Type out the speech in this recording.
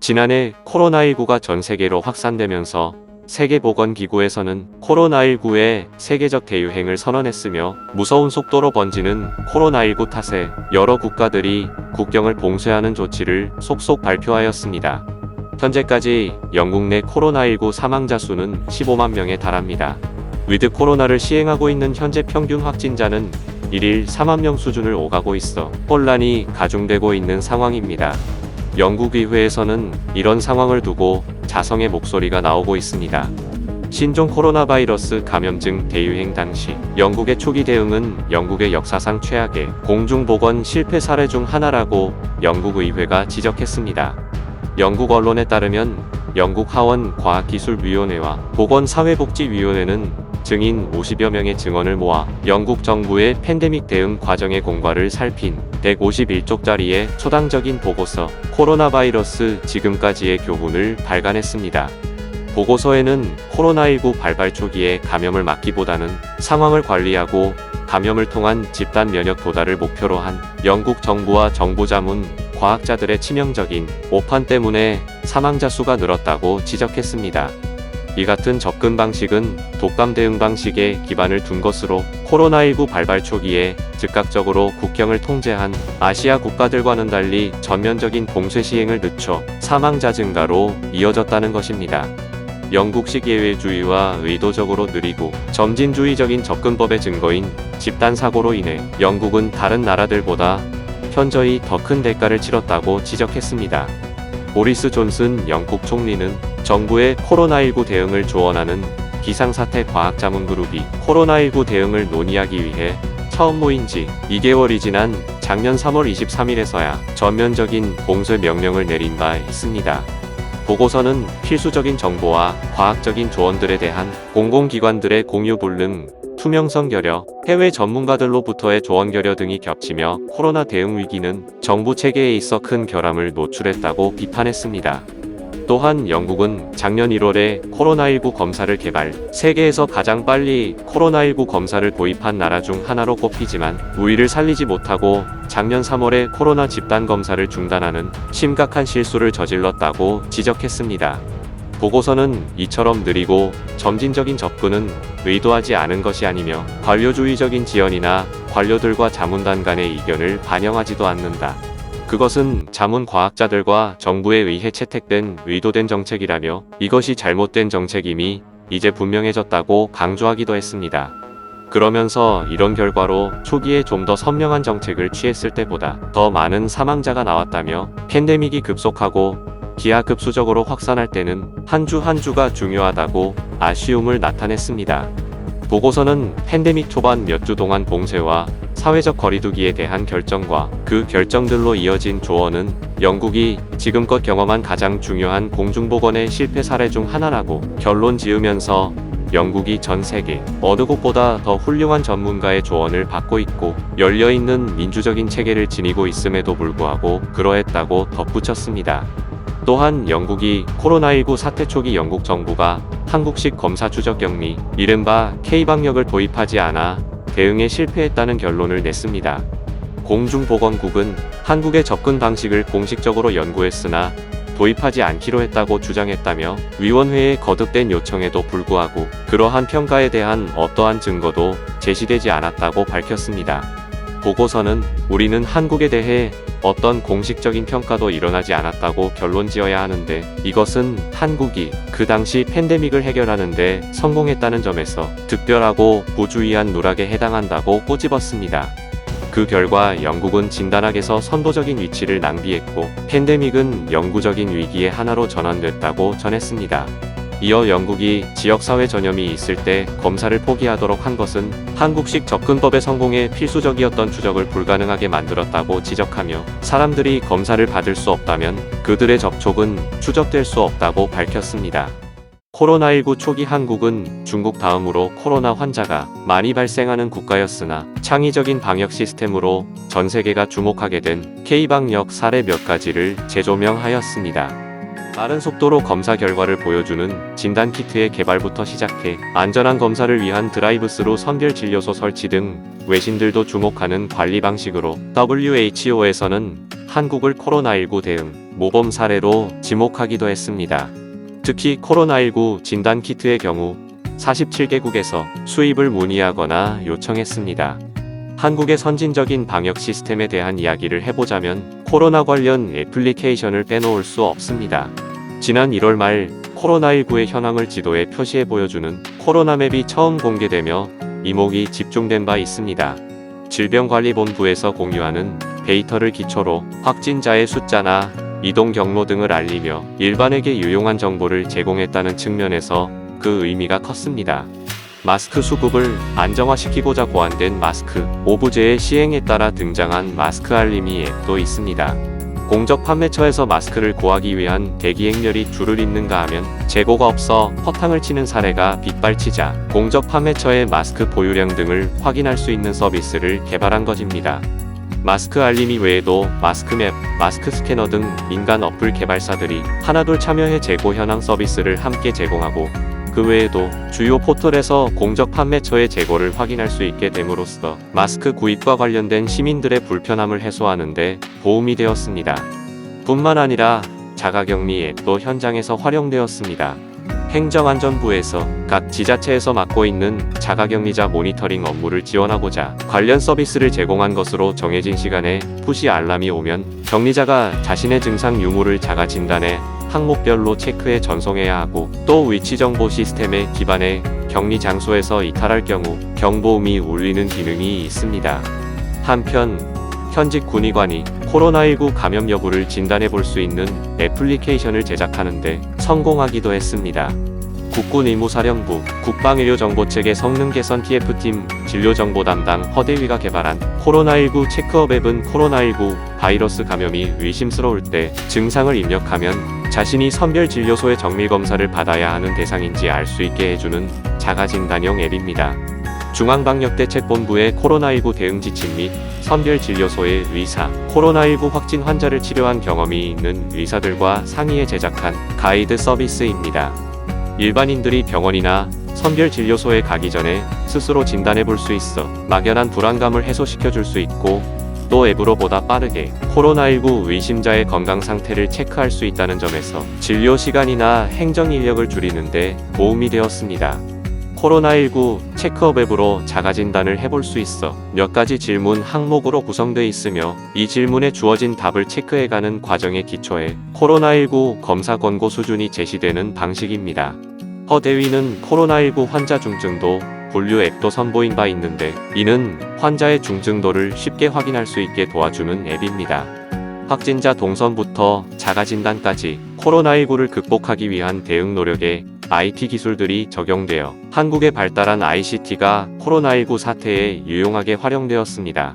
지난해 코로나19가 전 세계로 확산되면서 세계보건기구에서는 코로나19의 세계적 대유행을 선언했으며 무서운 속도로 번지는 코로나19 탓에 여러 국가들이 국경을 봉쇄하는 조치를 속속 발표하였습니다. 현재까지 영국 내 코로나19 사망자 수는 15만 명에 달합니다. 위드 코로나를 시행하고 있는 현재 평균 확진자는 1일 4만 명 수준을 오가고 있어 혼란이 가중되고 있는 상황입니다. 영국 의회에서는 이런 상황을 두고 자성의 목소리가 나오고 있습니다. 신종 코로나 바이러스 감염증 대유행 당시 영국의 초기 대응은 영국의 역사상 최악의 공중보건 실패 사례 중 하나라고 영국 의회가 지적했습니다. 영국 언론에 따르면 영국 하원 과학기술위원회와 보건사회복지위원회는 증인 50여 명의 증언을 모아 영국 정부의 팬데믹 대응 과정의 공과를 살핀 151쪽짜리의 초당적인 보고서 코로나 바이러스 지금까지의 교훈을 발간했습니다. 보고서에는 코로나19 발발 초기에 감염을 막기보다는 상황을 관리하고 감염을 통한 집단 면역 도달을 목표로 한 영국 정부와 정보 자문 과학자들의 치명적인 오판 때문에 사망자 수가 늘었다고 지적했습니다. 이 같은 접근 방식은 독감 대응 방식에 기반을 둔 것으로 코로나19 발발 초기에 즉각적으로 국경을 통제한 아시아 국가들과는 달리 전면적인 봉쇄 시행을 늦춰 사망자 증가로 이어졌다는 것입니다. 영국식 예외주의와 의도적으로 느리고 점진주의적인 접근법의 증거인 집단사고로 인해 영국은 다른 나라들보다 현저히 더 큰 대가를 치렀다고 지적했습니다. 보리스 존슨 영국 총리는 정부의 코로나19 대응을 조언하는 비상사태 과학자문그룹이 코로나19 대응을 논의하기 위해 처음 모인 지 2개월이 지난 작년 3월 23일에서야 전면적인 봉쇄 명령을 내린 바 있습니다. 보고서는 필수적인 정보와 과학적인 조언들에 대한 공공기관들의 공유 불능, 투명성 결여, 해외 전문가들로부터의 조언 결여 등이 겹치며 코로나 대응 위기는 정부 체계에 있어 큰 결함을 노출했다고 비판했습니다. 또한 영국은 작년 1월에 코로나19 검사를 개발, 세계에서 가장 빨리 코로나19 검사를 도입한 나라 중 하나로 꼽히지만 우위를 살리지 못하고 작년 3월에 코로나 집단 검사를 중단하는 심각한 실수를 저질렀다고 지적했습니다. 보고서는 이처럼 느리고 점진적인 접근은 의도하지 않은 것이 아니며 관료주의적인 지연이나 관료들과 자문단 간의 의견을 반영하지도 않는다. 그것은 자문과학자들과 정부에 의해 채택된 의도된 정책이라며 이것이 잘못된 정책임이 이제 분명해졌다고 강조하기도 했습니다. 그러면서 이런 결과로 초기에 좀 더 선명한 정책을 취했을 때보다 더 많은 사망자가 나왔다며 팬데믹이 급속하고 기하급수적으로 확산할 때는 한 주 한 주가 중요하다고 아쉬움을 나타냈습니다. 보고서는 팬데믹 초반 몇 주 동안 봉쇄와 사회적 거리두기에 대한 결정과 그 결정들로 이어진 조언은 영국이 지금껏 경험한 가장 중요한 공중보건의 실패 사례 중 하나라고 결론 지으면서 영국이 전 세계 어느 곳보다 더 훌륭한 전문가의 조언을 받고 있고 열려있는 민주적인 체계를 지니고 있음에도 불구하고 그러했다고 덧붙였습니다. 또한 영국이 코로나19 사태 초기 영국 정부가 한국식 검사 추적 격리, 이른바 K방역을 도입하지 않아 대응에 실패했다는 결론을 냈습니다. 공중보건국은 한국의 접근 방식을 공식적으로 연구했으나 도입하지 않기로 했다고 주장했다며 위원회의 거듭된 요청에도 불구하고 그러한 평가에 대한 어떠한 증거도 제시되지 않았다고 밝혔습니다. 보고서는 우리는 한국에 대해 어떤 공식적인 평가도 일어나지 않았다고 결론 지어야 하는데 이것은 한국이 그 당시 팬데믹을 해결하는데 성공했다는 점에서 특별하고 부주의한 누락에 해당한다고 꼬집었습니다. 그 결과 영국은 진단학에서 선도적인 위치를 낭비했고 팬데믹은 영구적인 위기의 하나로 전환됐다고 전했습니다. 이어 영국이 지역사회 전염이 있을 때 검사를 포기하도록 한 것은 한국식 접근법의 성공에 필수적이었던 추적을 불가능하게 만들었다고 지적하며 사람들이 검사를 받을 수 없다면 그들의 접촉은 추적될 수 없다고 밝혔습니다. 코로나19 초기 한국은 중국 다음으로 코로나 환자가 많이 발생하는 국가였으나 창의적인 방역 시스템으로 전 세계가 주목하게 된 K방역 사례 몇 가지를 재조명하였습니다. 빠른 속도로 검사 결과를 보여주는 진단키트의 개발부터 시작해 안전한 검사를 위한 드라이브스루 선별 진료소 설치 등 외신들도 주목하는 관리 방식으로 WHO에서는 한국을 코로나19 대응 모범 사례로 지목하기도 했습니다. 특히 코로나19 진단 키트의 경우 47개국에서 수입을 문의하거나 요청했습니다. 한국의 선진적인 방역 시스템에 대한 이야기를 해보자면 코로나 관련 애플리케이션을 빼놓을 수 없습니다. 지난 1월 말 코로나19의 현황을 지도에 표시해 보여주는 코로나맵이 처음 공개되며 이목이 집중된 바 있습니다. 질병관리본부에서 공유하는 데이터를 기초로 확진자의 숫자나 이동 경로 등을 알리며 일반에게 유용한 정보를 제공했다는 측면에서 그 의미가 컸습니다. 마스크 수급을 안정화시키고자 고안된 마스크 오부제의 시행에 따라 등장한 마스크 알림이 앱도 있습니다. 공적 판매처에서 마스크를 구하기 위한 대기 행렬이 줄을 잇는가 하면 재고가 없어 허탕을 치는 사례가 빗발치자 공적 판매처의 마스크 보유량 등을 확인할 수 있는 서비스를 개발한 것입니다. 마스크 알림이 외에도 마스크맵, 마스크 스캐너 등 민간 어플 개발사들이 하나둘 참여해 재고 현황 서비스를 함께 제공하고 그 외에도 주요 포털에서 공적 판매처의 재고를 확인할 수 있게 됨으로써 마스크 구입과 관련된 시민들의 불편함을 해소하는 데 도움이 되었습니다. 뿐만 아니라 자가격리 앱도 현장에서 활용되었습니다. 행정안전부에서 각 지자체에서 맡고 있는 자가격리자 모니터링 업무를 지원하고자 관련 서비스를 제공한 것으로 정해진 시간에 푸시 알람이 오면 격리자가 자신의 증상 유무를 자가 진단해 항목별로 체크해 전송해야 하고 또 위치정보 시스템에 기반해 격리 장소에서 이탈할 경우 경보음이 울리는 기능이 있습니다. 한편 현직 군의관이 코로나19 감염 여부를 진단해 볼 수 있는 애플리케이션을 제작하는데 성공하기도 했습니다. 국군의무사령부 국방의료정보체계 성능 개선 TF팀 진료정보 담당 허대위가 개발한 코로나19 체크업 앱은 코로나19 바이러스 감염이 의심스러울 때 증상을 입력하면 자신이 선별진료소의 정밀검사를 받아야 하는 대상인지 알 수 있게 해주는 자가진단형 앱입니다. 중앙방역대책본부의 코로나19 대응 지침 및 선별진료소의 의사, 코로나19 확진 환자를 치료한 경험이 있는 의사들과 상의해 제작한 가이드 서비스입니다. 일반인들이 병원이나 선별진료소에 가기 전에 스스로 진단해 볼 수 있어 막연한 불안감을 해소시켜 줄 수 있고 또 앱으로 보다 빠르게 코로나19 의심자의 건강 상태를 체크할 수 있다는 점에서 진료 시간이나 행정 인력을 줄이는 데 도움이 되었습니다. 코로나19 체크업 앱으로 자가진단을 해볼 수 있어 몇 가지 질문 항목으로 구성되어 있으며 이 질문에 주어진 답을 체크해가는 과정에 기초해 코로나19 검사 권고 수준이 제시되는 방식입니다. 허대위는 코로나19 환자 중증도 분류 앱도 선보인 바 있는데 이는 환자의 중증도를 쉽게 확인할 수 있게 도와주는 앱입니다. 확진자 동선부터 자가진단까지 코로나19를 극복하기 위한 대응 노력에 IT 기술들이 적용되어 한국의 발달한 ICT가 코로나19 사태에 유용하게 활용되었습니다.